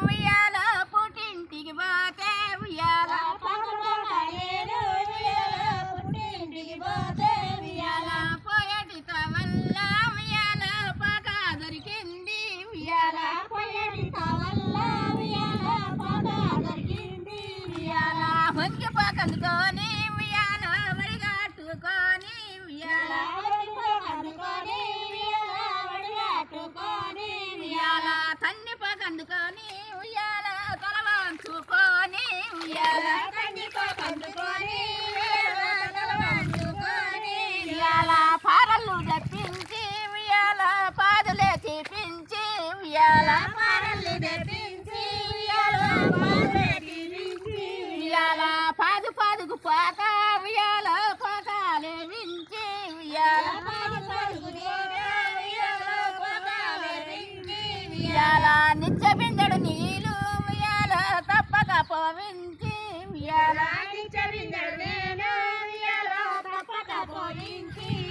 ఉయ్యాల పుట్టింటికి పోతే ఉయ్యాల ఉయ్యాల పోయేటి వల్ల ఉయ్యాల పాక దొరికింది ఉయ్యాల ఉయ్యాల వంకి పాకందుకొని ఉయ్యాల వడిగట్టుకొని ఉయ్యాల ఉయ్యాల తన్ని పాకందుకొని ఉయ్యాల తల వంచుకొని ఉయ్యాల ఉయ్యాల పారలు దప్పించి ఉయ్యాల పాదులే తీపించి ఉయ్యాల ఉయ్యాల పాదు పాదుకు పాక ఉయ్యాల పాకాలే వించి ఉయ్యాల ఉయ్యాల నిత్య బిందెడు నీళ్ళు ఉయ్యాల తప్పక పోవించి ఉయ్యాల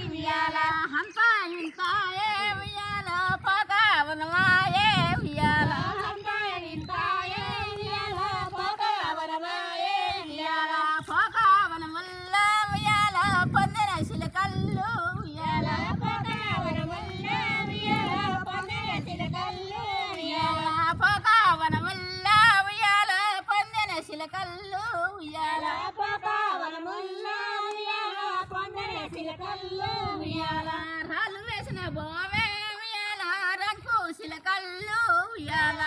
ఉయ్యాల హంస ఇంతాయే ఉయ్యాల పాకావనమాయే ఉయ్యాల ఉయ్యాల పాకావనం వల్ల ఉయ్యాల పొందిన శిలకల్లు ఉయ్యాల ఉయ్యాల పాకావనం వల్ల ఉయ్యాల పొందిన శిలకల్లు ఉయ్యాల ఉయ్యాల రాళ్ళు వేసిన బోవే ఉయ్యాల రంకు శిలకల్లు ఉయ్యాల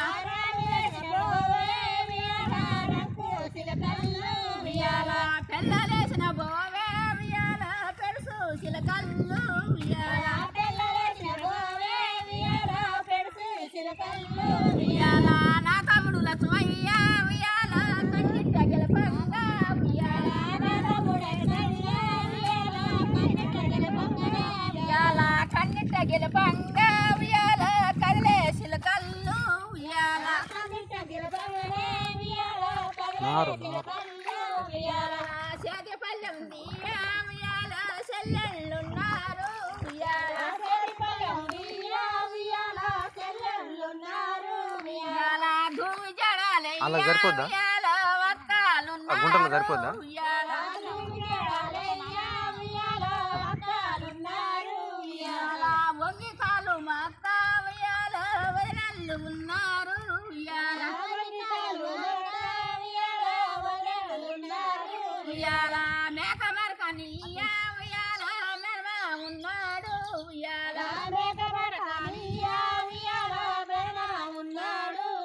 ఉయ్యాల పెళ్ళలేసిన బోవే ఉయ్యాల పెరుసు శిలకల్లు ఉయ్యాల ఉయ్యాల నా తమ్ముడు లక్ష్మయ్య ఉయ్యాల కన్నిట్ట గెలపంగా ఉయ్యాల ఉయ్యాల కన్నిట్ట గెలపంగా ఉయ్యాల కదిలే శిలకల్లు ఉయ్యాల ఉయ్యాల చేతి పల్లెం దియ్యా ఉయ్యాల చెల్లెళ్ళున్నారు ఉయ్యాల ఉయ్యాల భూమి జడాలయ్యా ఉయ్యాల వక్కాలున్నారు ఉయ్యాల ఉయ్యాల వంగి కాలు మక్క ఉయ్యాల వదినల్లు ఉన్నారు ఉయ్యాల ఉయ్యాల మేక మరకనియ్యా ఉయ్యాల మెరమ ఉన్నాడు ఉయ్యాల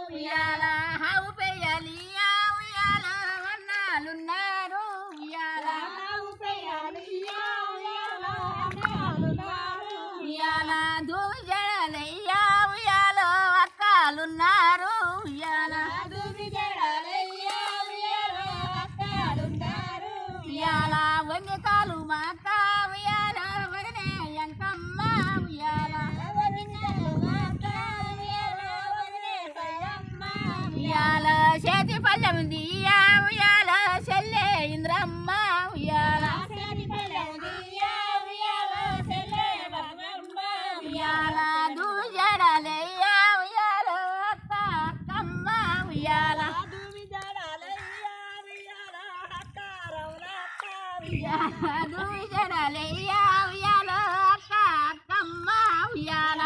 ఉయ్యాల హావు పెయ్యాలియా ఉయ్యాల వన్నాలున్నారు ఉయ్యాల ఉయ్యాల దూమి జడలయ్యా ఉయ్యాల అక్కాలున్నారు ఉయ్యాల ఉయ్యాల వంగికాలు మాక ఉయ్యాల వదినే ఎంకమ్మ ఉయ్యాల ఉయ్యాల చేతి పల్లెం దియ్యా ఉయ్యాల చెల్లె ఇంద్రమ్మ ఉయ్యాల ఉయ్యాల దూమి జడాలయ్యా ఉయ్యాల అక్క అక్కమ్మ ఉయ్యాల ఉయ్యాల దూమి జడాలయ్యా ఉయ్యాల అక్క అక్కమ్మ ఉయ్యాల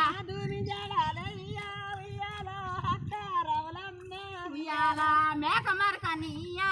ఉయ్యాల మేక మరకనియ్యా